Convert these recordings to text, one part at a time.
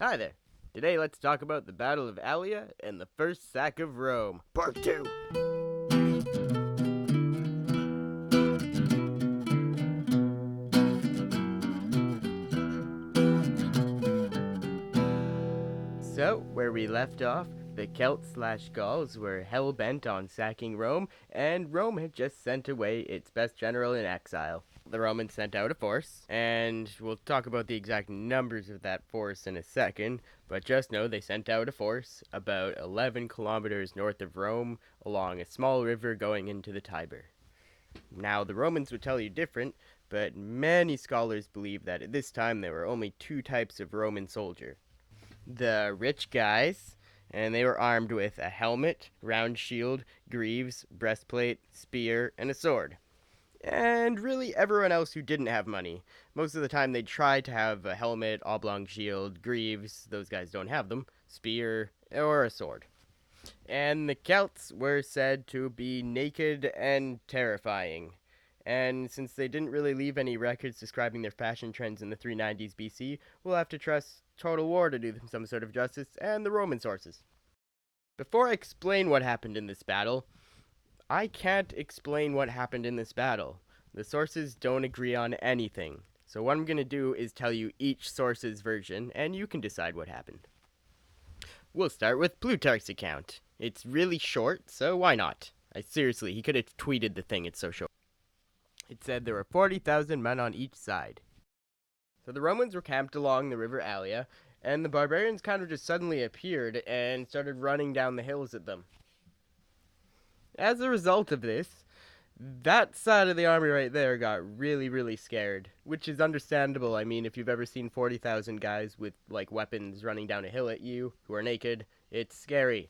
Hi there. Today let's talk about the Battle of Allia and the first sack of Rome. Part 2. So, where we left off, the Celts/Gauls were hell-bent on sacking Rome, and Rome had just sent away its best general in exile. The Romans sent out a force, and we'll talk about the exact numbers of that force in a second, but just know they sent out a force about 11 kilometers north of Rome along a small river going into the Tiber. Now, the Romans would tell you different, but many scholars believe that at this time there were only two types of Roman soldier. The rich guys, and they were armed with a helmet, round shield, greaves, breastplate, spear, and a sword. And really everyone else who didn't have money. Most of the time they'd try to have a helmet, oblong shield, greaves, those guys don't have them, spear, or a sword. And the Celts were said to be naked and terrifying. And since they didn't really leave any records describing their fashion trends in the 390s BC, we'll have to trust Total War to do them some sort of justice, and the Roman sources. Before I explain what happened in this battle, I can't explain what happened in this battle. The sources don't agree on anything. So what I'm going to do is tell you each source's version, and you can decide what happened. We'll start with Plutarch's account. It's really short, so why not? Seriously, he could have tweeted the thing, it's so short. It said there were 40,000 men on each side. So the Romans were camped along the river Allia, and the barbarians kind of just suddenly appeared and started running down the hills at them. As a result of this, that side of the army right there got really, really scared, which is understandable. I mean, if you've ever seen 40,000 guys with, like, weapons running down a hill at you, who are naked, it's scary.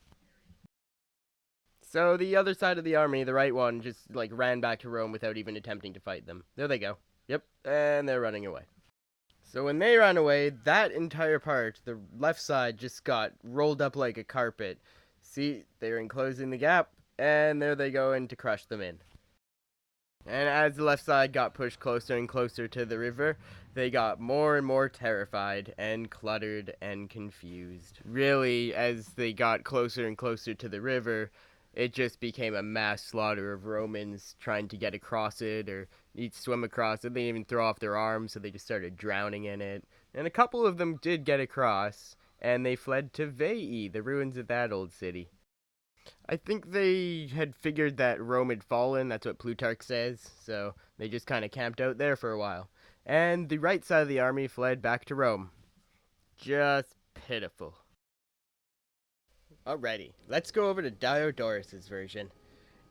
So the other side of the army, the right one, just, like, ran back to Rome without even attempting to fight them. There they go. Yep, and they're running away. So when they ran away, that entire part, the left side, just got rolled up like a carpet. See, they're enclosing the gap, and there they go in to crush them in. And as the left side got pushed closer and closer to the river, they got more and more terrified and cluttered and confused. Really, as they got closer and closer to the river, it just became a mass slaughter of Romans trying to get across it or swim across it. They didn't even throw off their arms, so they just started drowning in it. And a couple of them did get across, and they fled to Veii, the ruins of that old city. I think they had figured that Rome had fallen, that's what Plutarch says, so they just kind of camped out there for a while. And the right side of the army fled back to Rome. Just pitiful. Alrighty, let's go over to Diodorus' version.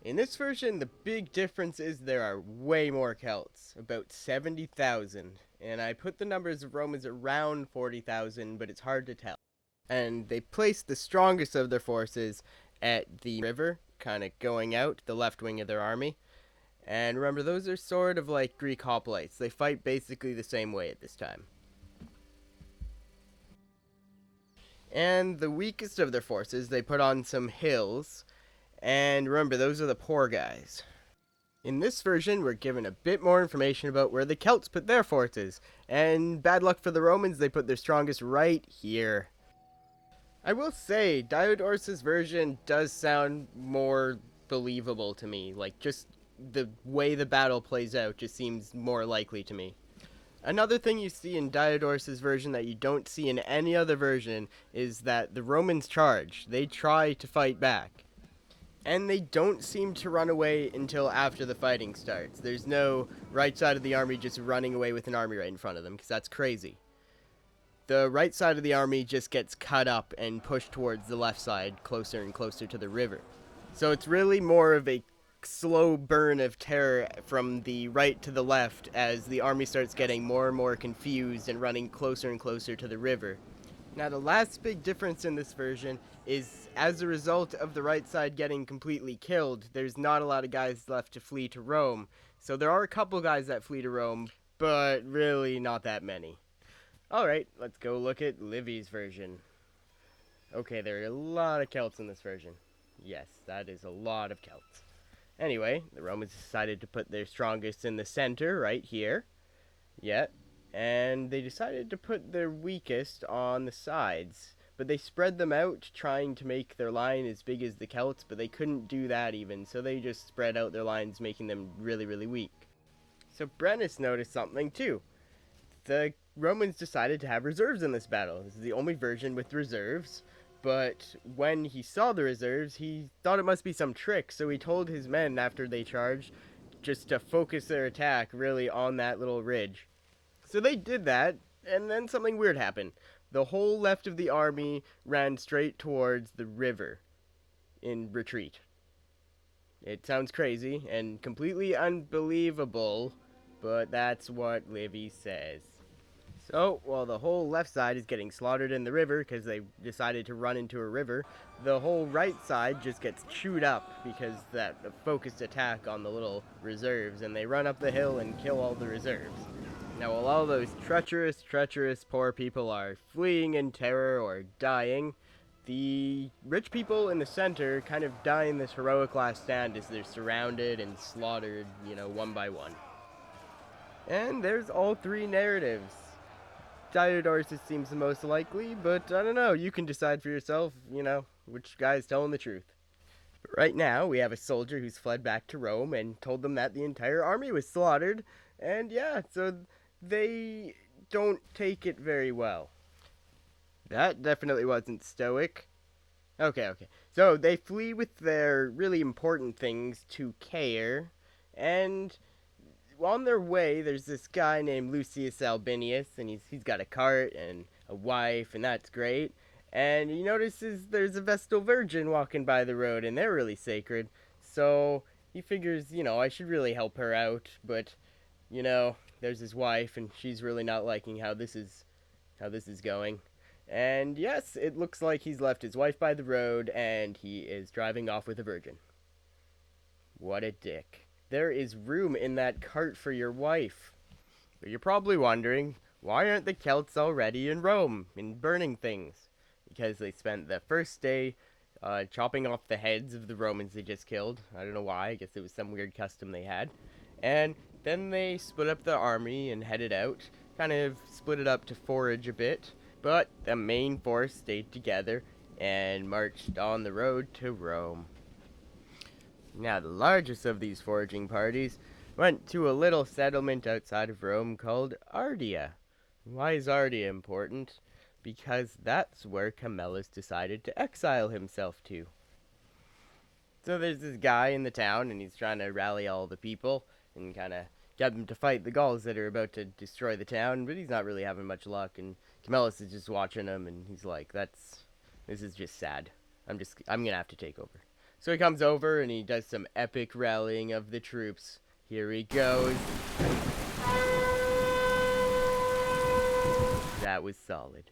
In this version, the big difference is there are way more Celts, about 70,000, and I put the numbers of Romans around 40,000, but it's hard to tell. And they placed the strongest of their forces at the river, kind of going out, the left wing of their army. And remember, those are sort of like Greek hoplites. They fight basically the same way at this time. And the weakest of their forces, they put on some hills. And remember, those are the poor guys. In this version, we're given a bit more information about where the Celts put their forces. And bad luck for the Romans, they put their strongest right here. I will say, Diodorus' version does sound more believable to me. Like, just the way the battle plays out just seems more likely to me. Another thing you see in Diodorus' version that you don't see in any other version is that the Romans charge. They try to fight back. And they don't seem to run away until after the fighting starts. There's no right side of the army just running away with an army right in front of them, because that's crazy. The right side of the army just gets cut up and pushed towards the left side, closer and closer to the river. So it's really more of a slow burn of terror from the right to the left as the army starts getting more and more confused and running closer and closer to the river. Now, the last big difference in this version is as a result of the right side getting completely killed, there's not a lot of guys left to flee to Rome. So there are a couple guys that flee to Rome, but really not that many. Alright, let's go look at Livy's version. Okay, there are a lot of Celts in this version. Yes, that is a lot of Celts. Anyway, the Romans decided to put their strongest in the center, right here. Yeah, and they decided to put their weakest on the sides. But they spread them out, trying to make their line as big as the Celts, but they couldn't do that even, so they just spread out their lines, making them really, really weak. So Brennus noticed something too. The Romans decided to have reserves in this battle. This is the only version with reserves, but when he saw the reserves, he thought it must be some trick, so he told his men after they charged just to focus their attack really on that little ridge. So they did that, and then something weird happened. The whole left of the army ran straight towards the river in retreat. It sounds crazy and completely unbelievable, but that's what Livy says. So, while the whole left side is getting slaughtered in the river because they decided to run into a river, the whole right side just gets chewed up because that focused attack on the little reserves, and they run up the hill and kill all the reserves. Now, while all those treacherous poor people are fleeing in terror or dying, the rich people in the center kind of die in this heroic last stand as they're surrounded and slaughtered, one by one. And there's all three narratives. Diodorus seems the most likely, but I don't know. You can decide for yourself, which guy's telling the truth. But right now, we have a soldier who's fled back to Rome and told them that the entire army was slaughtered. And yeah, so they don't take it very well. That definitely wasn't stoic. Okay. So they flee with their really important things to Caer, and on their way, there's this guy named Lucius Albinius, and he's got a cart and a wife, and that's great. And he notices there's a Vestal Virgin walking by the road, and they're really sacred. So he figures, I should really help her out. But, there's his wife, and she's really not liking how this is going. And yes, it looks like he's left his wife by the road, and he is driving off with a virgin. What a dick. There is room in that cart for your wife. But you're probably wondering, why aren't the Celts already in Rome and burning things? Because they spent the first day chopping off the heads of the Romans they just killed. I don't know why. I guess it was some weird custom they had. And then they split up the army and headed out. Kind of split it up to forage a bit. But the main force stayed together and marched on the road to Rome. Now, the largest of these foraging parties went to a little settlement outside of Rome called Ardea. Why is Ardea important? Because that's where Camillus decided to exile himself to. So there's this guy in the town, and he's trying to rally all the people and kind of get them to fight the Gauls that are about to destroy the town, but he's not really having much luck, and Camillus is just watching him, and he's like, this is just sad. I'm gonna have to take over. So he comes over and he does some epic rallying of the troops. Here he goes. That was solid.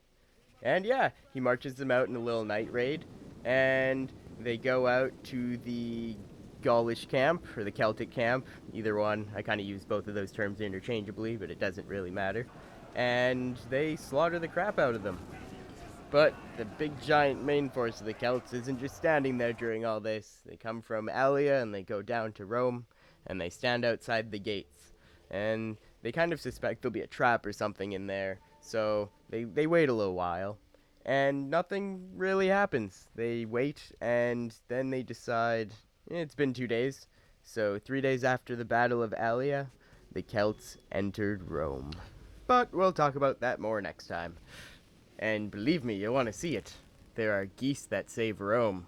And yeah, he marches them out in a little night raid. And they go out to the Gaulish camp, or the Celtic camp. Either one. I kind of use both of those terms interchangeably, but it doesn't really matter. And they slaughter the crap out of them. But the big giant main force of the Celts isn't just standing there during all this. They come from Allia and they go down to Rome and they stand outside the gates. And they kind of suspect there'll be a trap or something in there. So they wait a little while and nothing really happens. They wait and then they decide it's been 2 days. So 3 days after the Battle of Allia, the Celts entered Rome. But we'll talk about that more next time. And believe me, you'll want to see it. There are geese that save Rome.